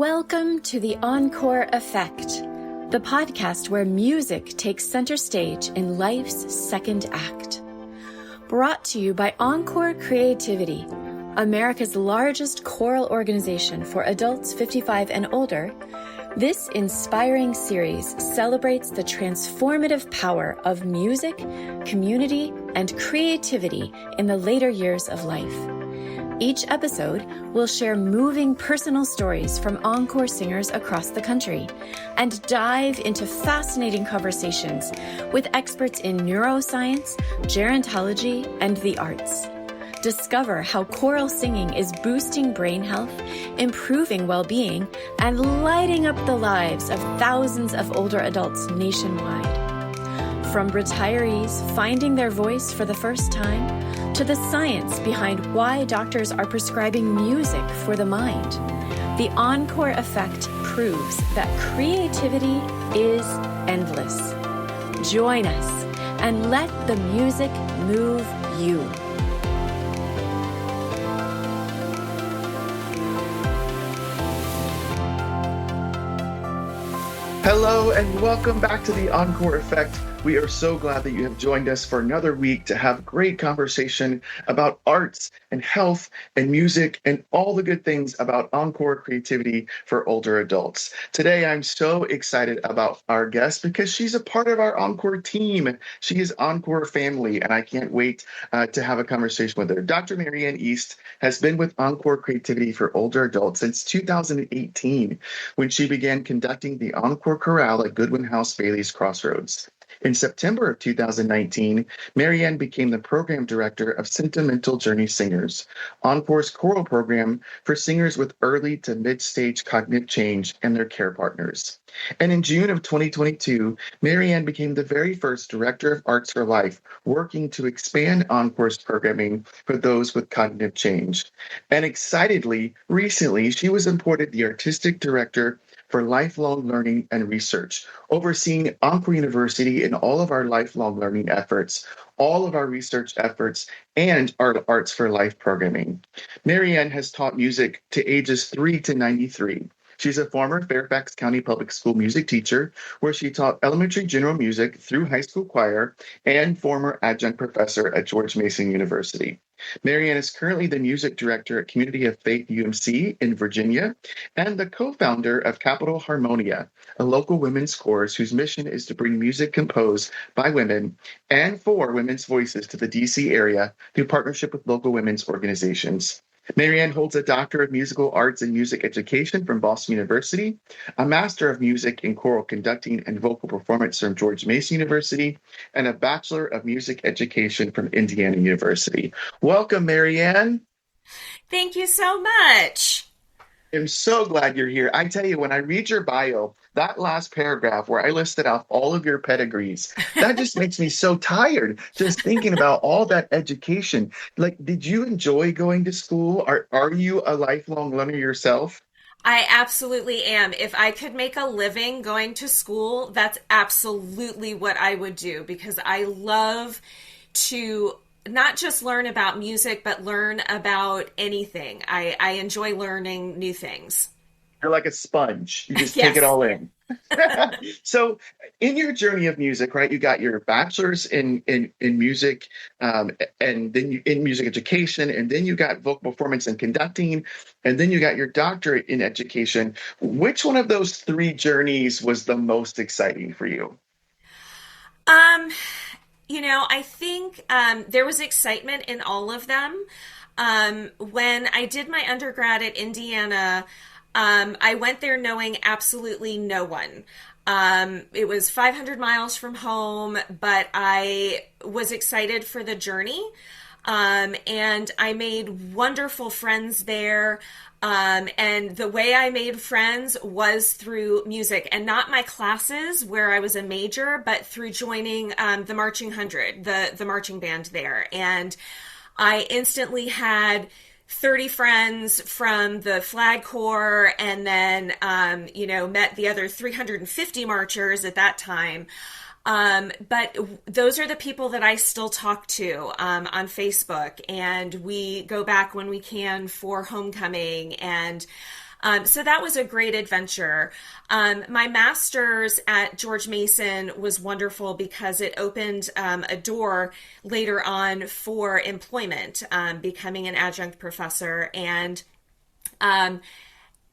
Welcome to the Encore Effect, the podcast where music takes center stage in life's second act. Brought to you by Encore Creativity, America's largest choral organization for adults 55 and older. This inspiring series celebrates the transformative power of music, community, and creativity in the later years of life. Each episode will share moving personal stories from Encore singers across the country and dive into fascinating conversations with experts in neuroscience, gerontology, and the arts. Discover how choral singing is boosting brain health, improving well-being, and lighting up the lives of thousands of older adults nationwide. From retirees finding their voice for the first time, to the science behind why doctors are prescribing music for the mind, the Encore Effect proves that creativity is endless. Join us and let the music move you. Hello and welcome back to the Encore Effect. We are so glad that you have joined us for another week to have great conversation about arts and health and music and all the good things about Encore Creativity for older adults. Today, I'm so excited about our guest because she's a part of our Encore team. She is Encore family, and I can't wait to have a conversation with her. Dr. Marianne East has been with Encore Creativity for older adults since 2018, when she began conducting the Encore Chorale at Goodwin House Bailey's Crossroads. In September of 2019, Marianne became the program director of Sentimental Journey Singers, Encore's choral program for singers with early to mid-stage cognitive change and their care partners. And in June of 2022, Marianne became the very first Director of Arts for Life, working to expand Encore's programming for those with cognitive change. And excitedly, recently, she was appointed the Artistic Director for Lifelong Learning and Research, overseeing Encore University in all of our lifelong learning efforts, all of our research efforts, and our Arts for Life programming. Marianne has taught music to ages 3 to 93. She's a former Fairfax County Public School music teacher, where she taught elementary general music through high school choir, and former adjunct professor at George Mason University. Marianne is currently the music director at Community of Faith UMC in Virginia, and the co-founder of Capital Harmonia, a local women's chorus whose mission is to bring music composed by women and for women's voices to the DC area through partnership with local women's organizations. Marianne holds a Doctor of Musical Arts and Music Education from Boston University, a Master of Music in Choral Conducting and Vocal Performance from George Mason University, and a Bachelor of Music Education from Indiana University. Welcome, Marianne. Thank you so much. I'm so glad you're here. I tell you, when I read your bio, that last paragraph where I listed off all of your pedigrees, that just makes me so tired just thinking about all that education. Like, did you enjoy going to school? Are you a lifelong learner yourself? I absolutely am. If I could make a living going to school, that's absolutely what I would do, because I love to not just learn about music, but learn about anything. I enjoy learning new things. You're like a sponge. You just Yes. take it all in. So in your journey of music, right, you got your bachelor's in music, and then in music education, and then you got vocal performance and conducting, and then you got your doctorate in education. Which one of those three journeys was the most exciting for you? I think there was excitement in all of them. When I did my undergrad at Indiana, I went there knowing absolutely no one. It was 500 miles from home, but I was excited for the journey. And I made wonderful friends there. And the way I made friends was through music, and not my classes where I was a major, but through joining the Marching 100, the marching band there. And I instantly had 30 friends from the Flag Corps, and then, met the other 350 marchers at that time. But those are the people that I still talk to on Facebook, and we go back when we can for homecoming. And so that was a great adventure. My master's at George Mason was wonderful because it opened a door later on for employment, becoming an adjunct professor. And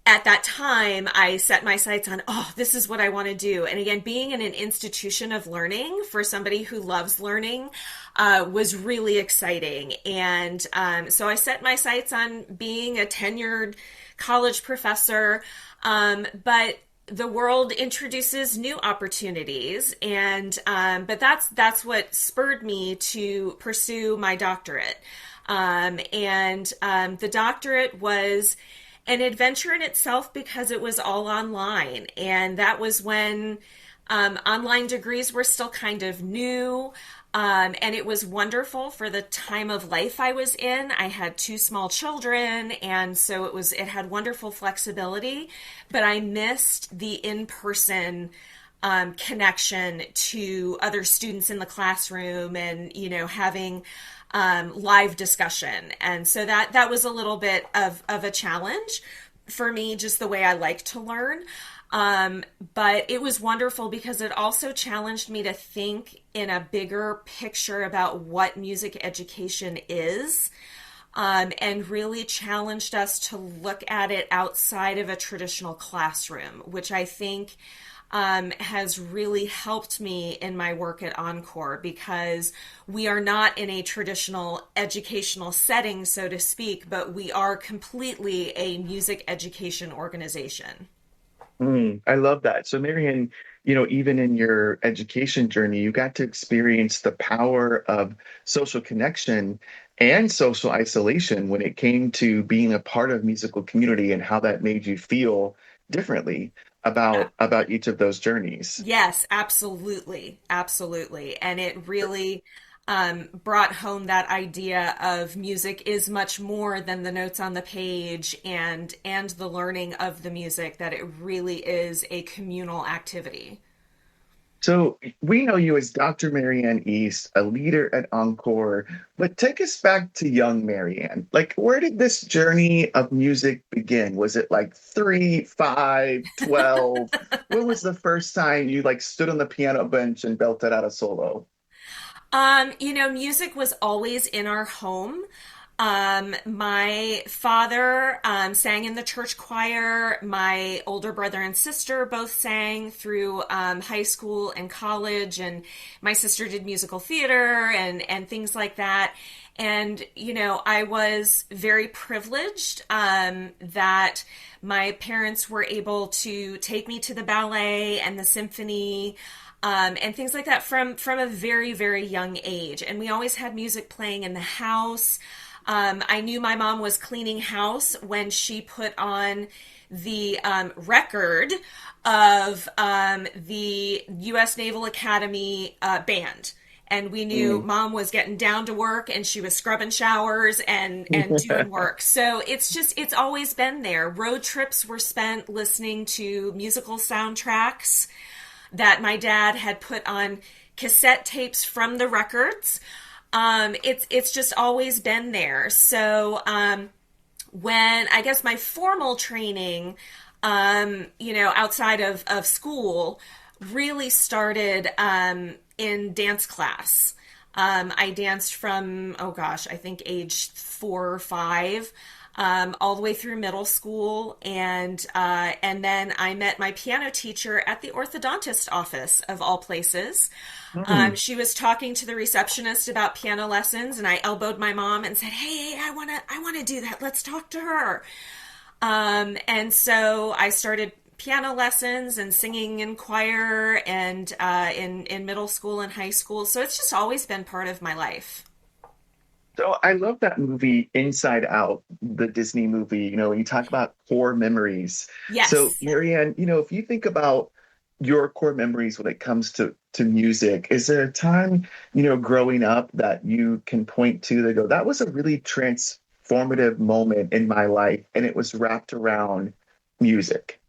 at that time, I set my sights on, oh, this is what I want to do. And again, being in an institution of learning for somebody who loves learning was really exciting. And so I set my sights on being a tenured college professor. But the world introduces new opportunities. And but that's what spurred me to pursue my doctorate. The doctorate was an adventure in itself because it was all online. And that was when online degrees were still kind of new. And it was wonderful for the time of life I was in. I had two small children, and so it had wonderful flexibility, but I missed the in-person connection to other students in the classroom and, having live discussion. And so that was a little bit of a challenge for me, just the way I like to learn. But it was wonderful because it also challenged me to think in a bigger picture about what music education is, and really challenged us to look at it outside of a traditional classroom, which I think has really helped me in my work at Encore, because we are not in a traditional educational setting, so to speak, but we are completely a music education organization. I love that. So, Marianne, even in your education journey, you got to experience the power of social connection and social isolation when it came to being a part of musical community and how that made you feel differently about each of those journeys. Yes, absolutely. Absolutely. And it really brought home that idea of music is much more than the notes on the page and the learning of the music, that it really is a communal activity. So we know you as Dr. Marianne East, a leader at Encore, but take us back to young Marianne. Like, where did this journey of music begin? Was it like 3, 5, 12? When was the first time you stood on the piano bench and belted out a solo? Music was always in our home. My father sang in the church choir. My older brother and sister both sang through high school and college, and my sister did musical theater and things like that. And, I was very privileged that my parents were able to take me to the ballet and the symphony. And things like that from a very, very young age. And we always had music playing in the house. I knew my mom was cleaning house when she put on the record of the U.S. Naval Academy band. And we knew mom was getting down to work and she was scrubbing showers and doing work. So it's always been there. Road trips were spent listening to musical soundtracks that my dad had put on cassette tapes from the records. It's just always been there. So when I guess my formal training, outside of school, really started in dance class. I danced from, I think age 4 or 5. All the way through middle school, and then I met my piano teacher at the orthodontist office of all places. She was talking to the receptionist about piano lessons, and I elbowed my mom and said, "Hey, I wanna do that. Let's talk to her." And so I started piano lessons and singing in choir and in middle school and high school. So it's just always been part of my life. So I love that movie Inside Out, the Disney movie, when you talk about core memories. So Yes. Marianne, if you think about your core memories when it comes to music, is there a time, growing up that you can point to that go, that was a really transformative moment in my life and it was wrapped around music?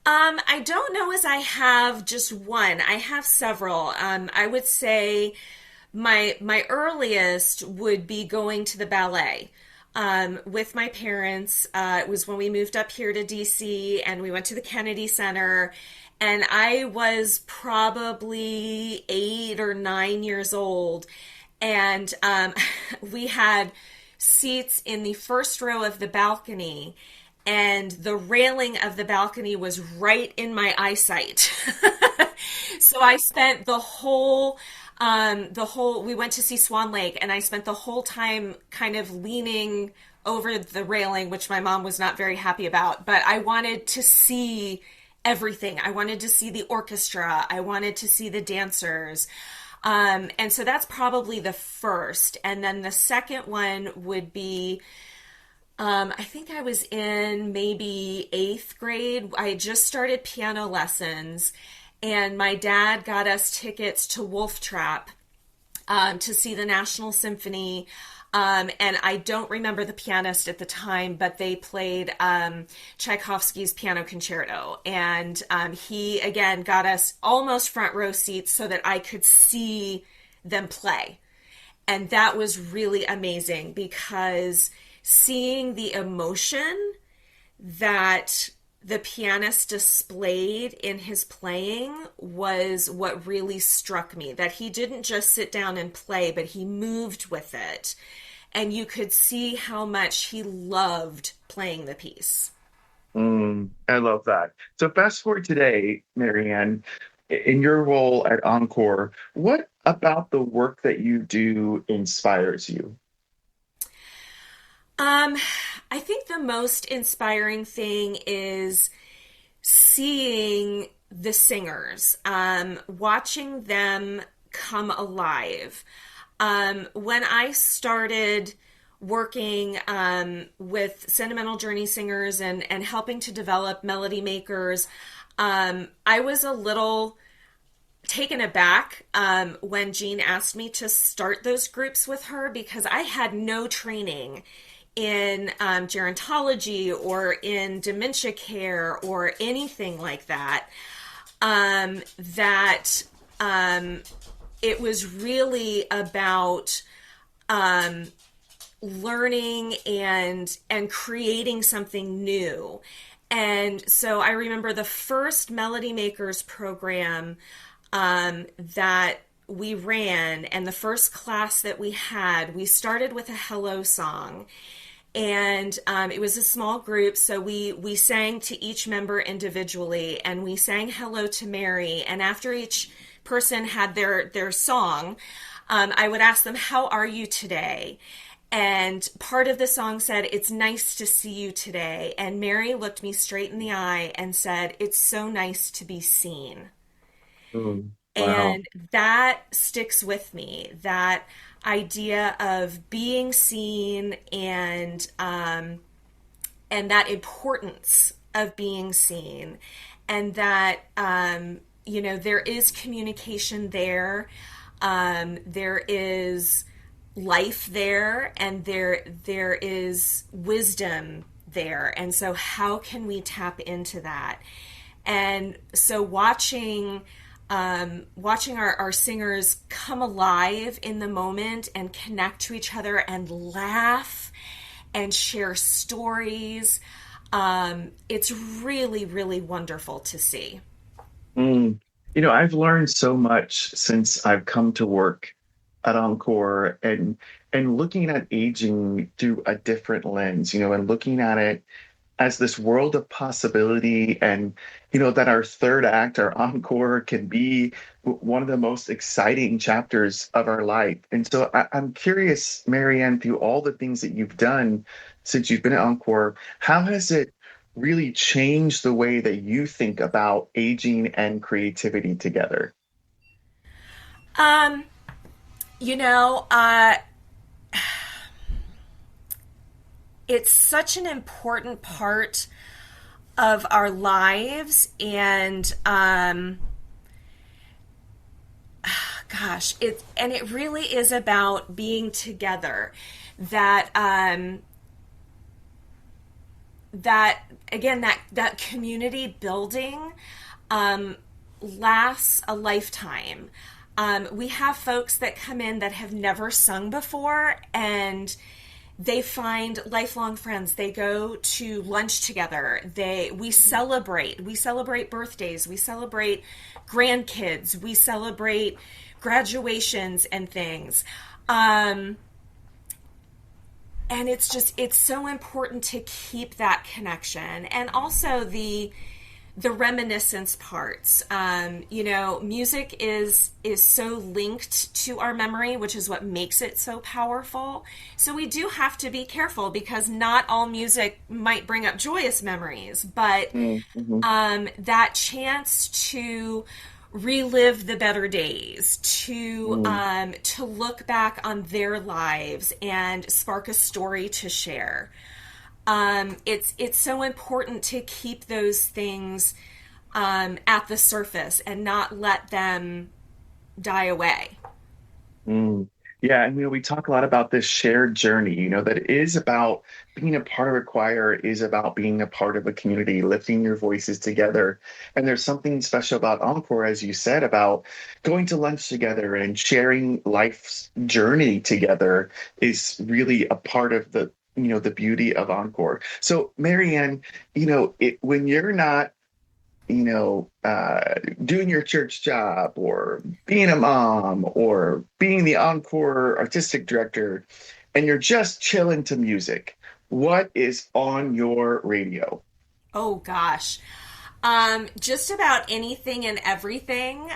I don't know as I have just one. I have several. I would say my earliest would be going to the ballet. With my parents. It was when we moved up here to DC and we went to the Kennedy Center. And I was probably 8 or 9 years old. And we had seats in the first row of the balcony. And the railing of the balcony was right in my eyesight. So I spent we went to see Swan Lake, and I spent the whole time kind of leaning over the railing, which my mom was not very happy about, but I wanted to see everything. I wanted to see the orchestra. I wanted to see the dancers. And so that's probably the first. And then the second one would be, I think I was in maybe 8th grade. I had just started piano lessons, and my dad got us tickets to Wolf Trap to see the National Symphony. And I don't remember the pianist at the time, but they played Tchaikovsky's Piano Concerto. And he, again, got us almost front row seats so that I could see them play. And that was really amazing, because seeing the emotion that the pianist displayed in his playing was what really struck me. That he didn't just sit down and play, but he moved with it. And you could see how much he loved playing the piece. I love that. So fast forward today, Marianne, in your role at Encore, what about the work that you do inspires you? I think the most inspiring thing is seeing the singers, watching them come alive. When I started working with Sentimental Journey singers and helping to develop melody makers, I was a little taken aback when Jean asked me to start those groups with her, because I had no training in gerontology or in dementia care or anything like that. It was really about learning and creating something new. And so I remember the first Melody Makers program that we ran, and the first class that we had, we started with a hello song. And it was a small group, so we sang to each member individually, and we sang Hello to Mary. And after each person had their song, I would ask them, how are you today? And part of the song said, it's nice to see you today. And Mary looked me straight in the eye and said, it's so nice to be seen. Wow. And that sticks with me, that idea of being seen and that importance of being seen, and that there is communication there, there is life there, and there is wisdom there. And so how can we tap into that? And so watching our singers come alive in the moment and connect to each other and laugh and share stories, it's really, really wonderful to see. I've learned so much since I've come to work at Encore, and looking at aging through a different lens, and looking at it as this world of possibility, and that our third act, our encore, can be one of the most exciting chapters of our life. And so I'm curious, Marianne, through all the things that you've done since you've been at Encore, how has it really changed the way that you think about aging and creativity together? It's such an important part of our lives, and it really is about being together. That that again, that community building lasts a lifetime. We have folks that come in that have never sung before, and they find lifelong friends. They go to lunch together. We celebrate birthdays. We celebrate grandkids. We celebrate graduations and things. And it's so important to keep that connection. And also the reminiscence parts. Music is so linked to our memory, which is what makes it so powerful. So we do have to be careful, because not all music might bring up joyous memories, but that chance to relive the better days, to look back on their lives and spark a story to share. It's so important to keep those things at the surface and not let them die away. Yeah, and we talk a lot about this shared journey, that it is about being a part of a choir, is about being a part of a community, lifting your voices together. And there's something special about Encore, as you said, about going to lunch together and sharing life's journey together is really a part of the beauty of Encore. So, Marianne, when you're not doing your church job or being a mom or being the Encore artistic director, and you're just chilling to music, what is on your radio? Oh gosh. Just about anything and everything.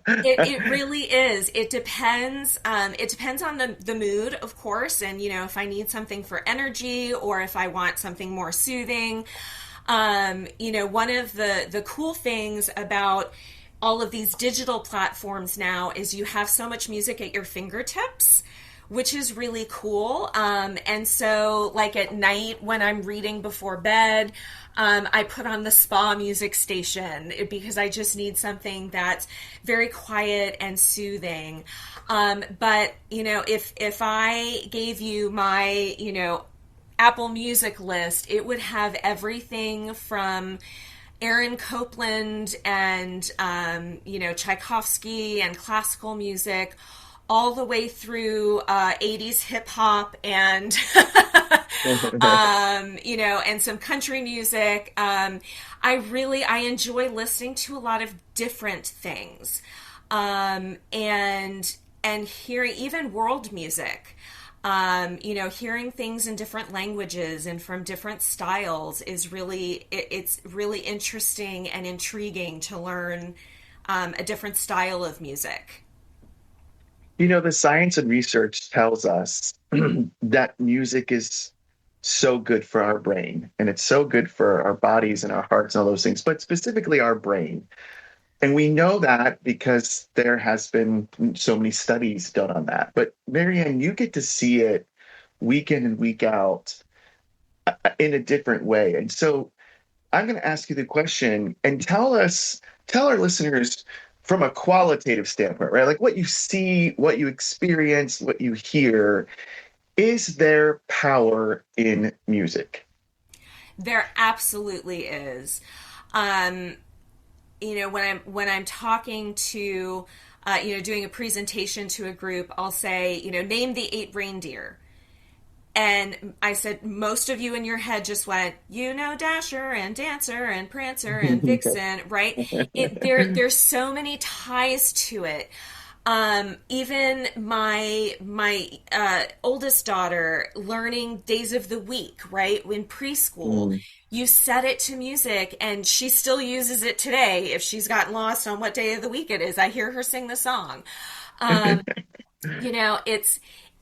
It really is. It depends. It depends on the mood, of course. And, if I need something for energy or if I want something more soothing. One of the cool things about all of these digital platforms now is you have so much music at your fingertips, which is really cool. And so like at night when I'm reading before bed, I put on the spa music station because I just need something that's very quiet and soothing. But, if I gave you my, Apple Music list, it would have everything from Aaron Copland and, Tchaikovsky and classical music, all the way through 80s hip hop and, and some country music. I enjoy listening to a lot of different things, and hearing even world music. Hearing things in different languages and from different styles is it's really interesting and intriguing to learn a different style of music. The science and research tells us that music is so good for our brain, and it's so good for our bodies and our hearts and all those things, but specifically our brain. And we know that because there has been so many studies done on that. But Marianne, you get to see it week in and week out in a different way. And so I'm going to ask you the question and tell our listeners from a qualitative standpoint, right? Like what you see, what you experience, what you hear. Is there power in music? There absolutely is. When I'm talking to, doing a presentation to a group, I'll say, name the 8 reindeer. And I said, most of you in your head just went, Dasher and Dancer and Prancer and Vixen, right? There's so many ties to it. Even my oldest daughter learning days of the week, right? In preschool, you set it to music and she still uses it today. If she's gotten lost on what day of the week it is, I hear her sing the song.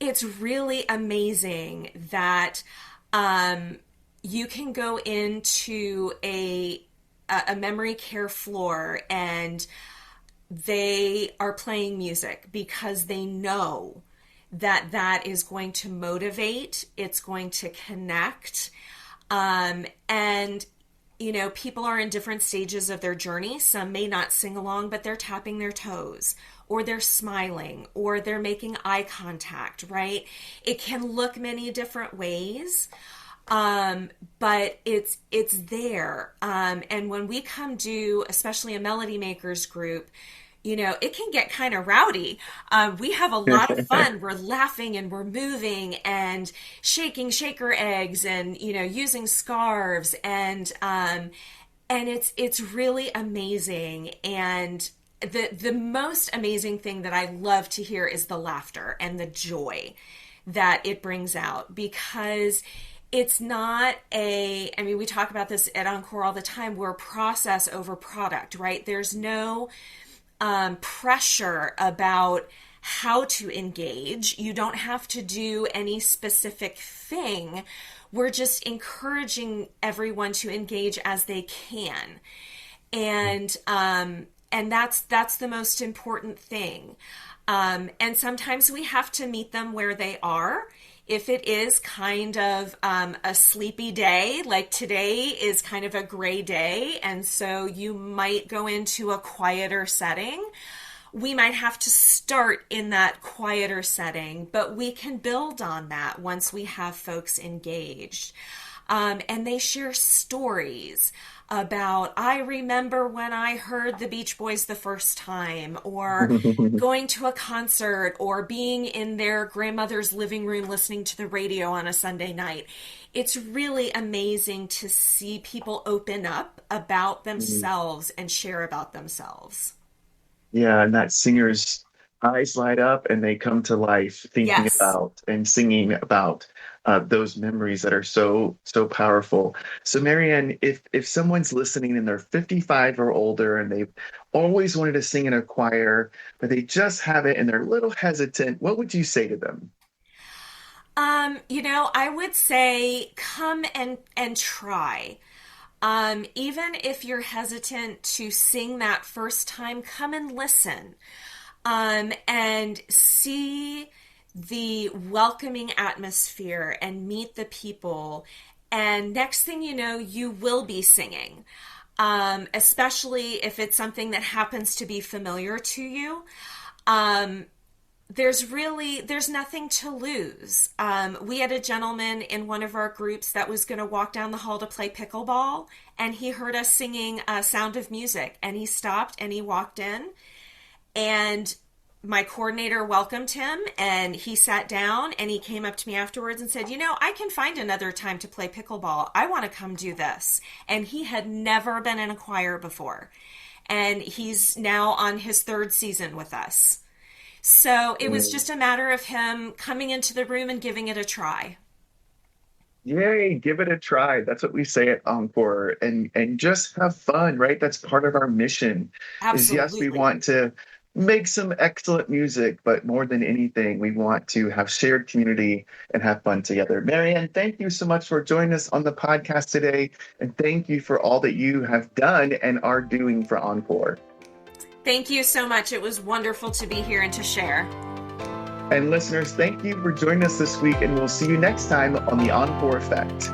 It's really amazing that you can go into a memory care floor and they are playing music because they know that is going to motivate, it's going to connect. And people are in different stages of their journey. Some may not sing along, but they're tapping their toes, or they're smiling, or they're making eye contact, right? It can look many different ways. But it's there. And when we come do, especially a Melody Makers group, it can get kind of rowdy. We have a lot of fun. We're laughing and we're moving and shaking shaker eggs and, using scarves and it's really amazing. And the most amazing thing that I love to hear is the laughter and the joy that it brings out, because it's not we talk about this at Encore all the time. We're process over product, right? There's no pressure about how to engage. You don't have to do any specific thing. We're just encouraging everyone to engage as they can. And that's the most important thing. And sometimes we have to meet them where they are. If it is kind of a sleepy day, like today is kind of a gray day, and so you might go into a quieter setting, we might have to start in that quieter setting, but we can build on that once we have folks engaged. And they share stories about, I remember when I heard the Beach Boys the first time, or going to a concert, or being in their grandmother's living room listening to the radio on a Sunday night. It's really amazing to see people open up about themselves and share about themselves. Yeah, and that singer's eyes light up and they come to life thinking about and singing about those memories that are so powerful. So Marianne, if someone's listening and they're 55 or older and they've always wanted to sing in a choir, but they just haven't and they're a little hesitant, what would you say to them? I would say come and try. Even if you're hesitant to sing that first time, come and listen, and see the welcoming atmosphere and meet the people. And next thing you know, you will be singing, especially if it's something that happens to be familiar to you. There's nothing to lose. We had a gentleman in one of our groups that was going to walk down the hall to play pickleball, and he heard us singing Sound of Music, and he stopped and he walked in, and my coordinator welcomed him, and he sat down, and he came up to me afterwards and said, I can find another time to play pickleball. I want to come do this. And he had never been in a choir before, and he's now on his third season with us. So it was just a matter of him coming into the room and giving it a try. Yay, give it a try. That's what we say at Encore. And just have fun, right? That's part of our mission. Absolutely. Is yes, we want to make some excellent music, but more than anything, we want to have shared community and have fun together. Marianne, thank you so much for joining us on the podcast today. And thank you for all that you have done and are doing for Encore. Thank you so much. It was wonderful to be here and to share. And listeners, thank you for joining us this week, and we'll see you next time on the Encore Effect.